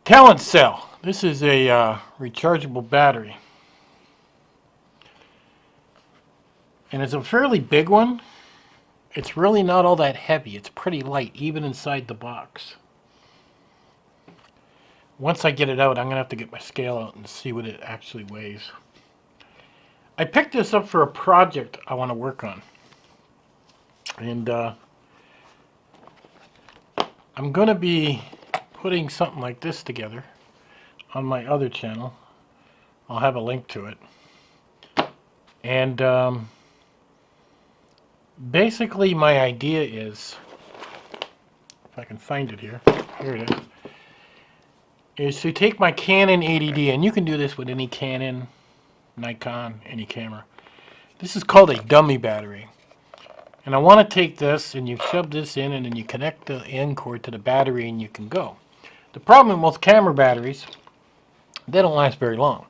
TalentCell. This is a rechargeable battery. And it's a fairly big one. It's really not all that heavy. It's pretty light, even inside the box. Once I get it out, I'm going to have to get my scale out and see what it actually weighs. I picked this up for a project I want to work on. And I'm going to be putting something like this together on my other channel. I'll have a link to it. And basically my idea is, if I can find it here, here it is to take my Canon 80D, and you can do this with any Canon, Nikon, any camera. This is called a dummy battery. And I want to take this, and you shove this in, and then you connect the end cord to the battery, and you can go. The problem with most camera batteries, they don't last very long.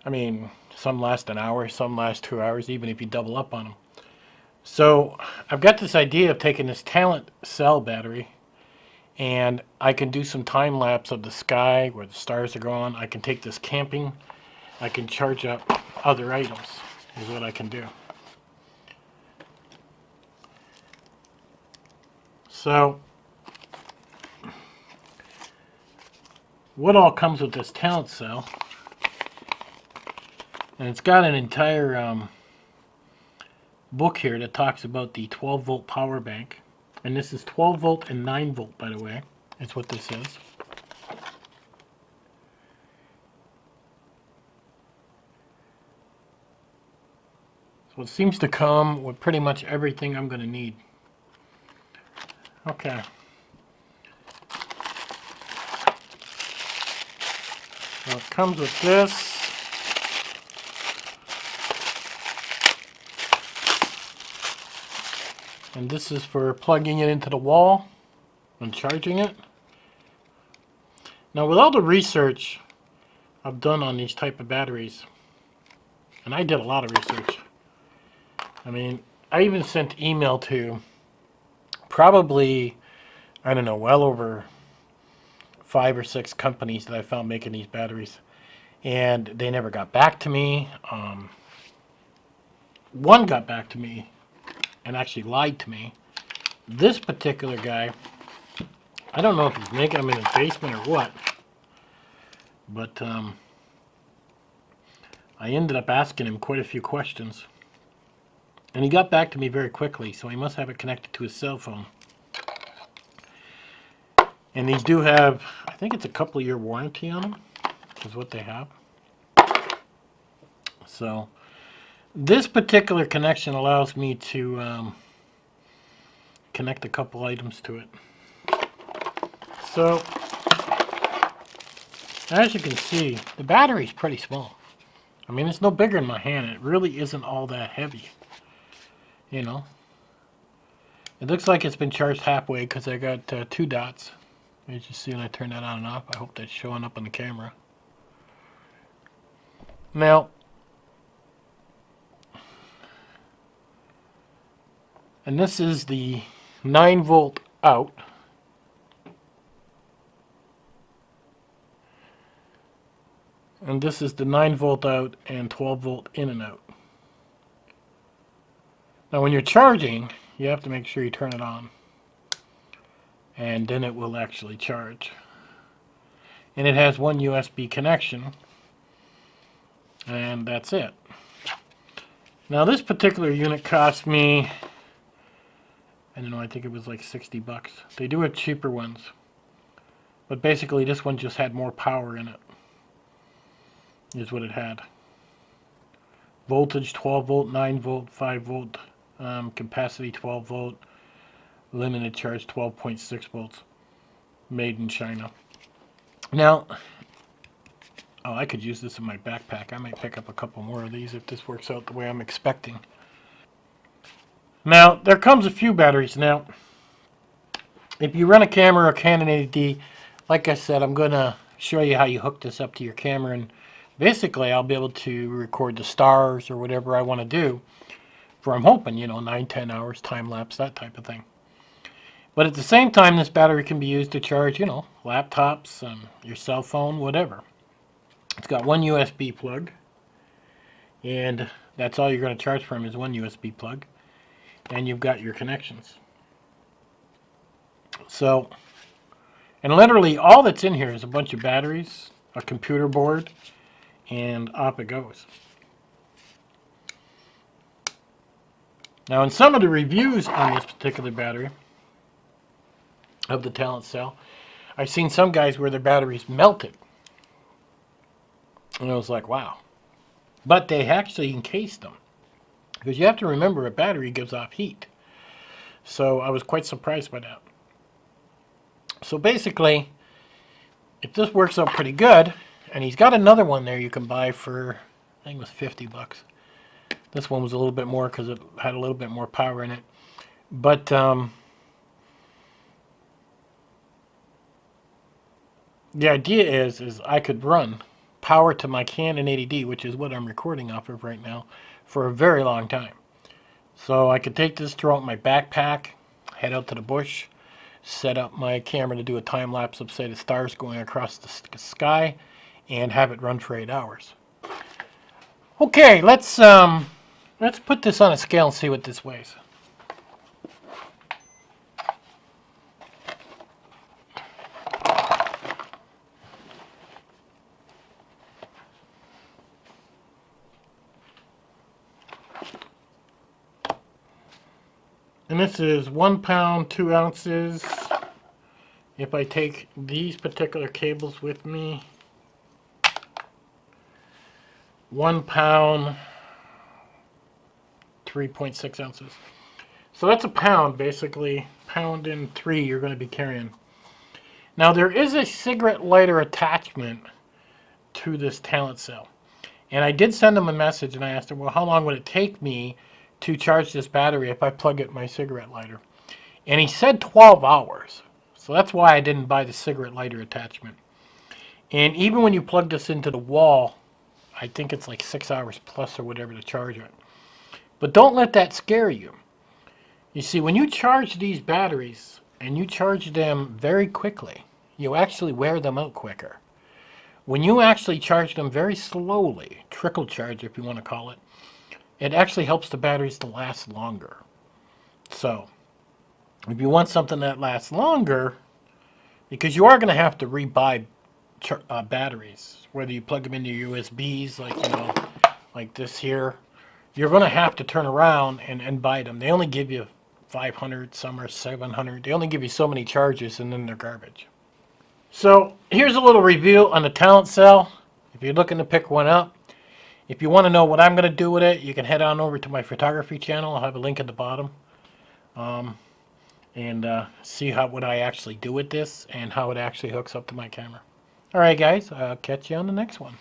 I mean, some last an hour, some last 2 hours, even if you double up on them. So I've got this idea of taking this TalentCell battery, and I can do some time lapse of the sky where the stars are going. I can take this camping. I can charge up other items, is what I can do. So what all comes with this TalentCell? And it's got an entire book here that talks about the 12 volt power bank. And this is 12 volt and 9 volt, by the way. That's what this is. So it seems to come with pretty much everything I'm going to need. Okay. So it comes with this. And this is for plugging it into the wall and charging it. Now, with all the research I've done on these type of batteries, and I did a lot of research. I mean, I even sent email to probably, I don't know, well over 5 or 6 companies that I found making these batteries. And they never got back to me. One got back to me and actually lied to me. This particular guy, I don't know if he's making them in his basement or what, but I ended up asking him quite a few questions. And he got back to me very quickly, so he must have it connected to his cell phone. And these do have, I think it's a couple-year warranty on them, is what they have. So this particular connection allows me to connect a couple items to it. So, as you can see, the battery's pretty small. I mean, it's no bigger than my hand. It really isn't all that heavy. You know. It looks like it's been charged halfway because I got 2 dots. As you see when I turn that on and off. I hope that's showing up on the camera. Now, and this is the 9 volt out. And this is the 9 volt out and 12 volt in and out. Now when you're charging, you have to make sure you turn it on. And then it will actually charge. And it has one USB connection. And that's it. Now this particular unit cost me, I don't know, I think it was like 60 bucks. They do have cheaper ones. But basically this one just had more power in it. Is what it had. Voltage 12 volt, 9 volt, 5 volt, capacity 12 volt, limited charge 12.6 volts. Made in China. Now, oh, I could use this in my backpack. I might pick up a couple more of these if this works out the way I'm expecting. Now, there comes a few batteries. Now, if you run a camera or a Canon 80D, like I said, I'm going to show you how you hook this up to your camera, and basically I'll be able to record the stars or whatever I want to do for, I'm hoping, 9-10 hours, time lapse, that type of thing. But at the same time, this battery can be used to charge, you know, laptops, your cell phone, whatever. It's got one USB plug, and that's all you're going to charge from is one USB plug. And you've got your connections. So, and literally all that's in here is a bunch of batteries, a computer board, and up it goes. Now, in some of the reviews on this particular battery of the TalentCell, I've seen some guys where their batteries melted. And I was like, wow. But they actually encased them. Because you have to remember, a battery gives off heat. So I was quite surprised by that. So basically, if this works out pretty good, and he's got another one there you can buy for, I think it was 50 bucks. This one was a little bit more because it had a little bit more power in it. But the idea is I could run power to my Canon 80D, which is what I'm recording off of right now, for a very long time. So I could take this, throw it in my backpack, head out to the bush, set up my camera to do a time lapse of, say, the stars going across the sky, and have it run for 8 hours. Okay, let's put this on a scale and see what this weighs. And this is 1 pound, 2 ounces. If I take these particular cables with me, 1 pound, 3.6 ounces. So that's a pound, basically. Pound and 3 you're going to be carrying. Now there is a cigarette lighter attachment to this TalentCell. And I did send them a message and I asked them, well, how long would it take me to charge this battery if I plug it in my cigarette lighter? And he said 12 hours. So that's why I didn't buy the cigarette lighter attachment. And even when you plug this into the wall, I think it's like 6 hours plus or whatever to charge it. But don't let that scare you. You see, when you charge these batteries and you charge them very quickly, you actually wear them out quicker. When you actually charge them very slowly, trickle charge if you want to call it, it actually helps the batteries to last longer. So, if you want something that lasts longer, because you are going to have to rebuy batteries, whether you plug them into your USBs, like, you know, like this here, you're going to have to turn around and buy them. They only give you 500, some are 700. They only give you so many charges, and then they're garbage. So here's a little review on the TalentCell. If you're looking to pick one up, if you want to know what I'm going to do with it, you can head on over to my photography channel. I'll have a link at the bottom. And see what I actually do with this and how it actually hooks up to my camera. All right, guys, I'll catch you on the next one.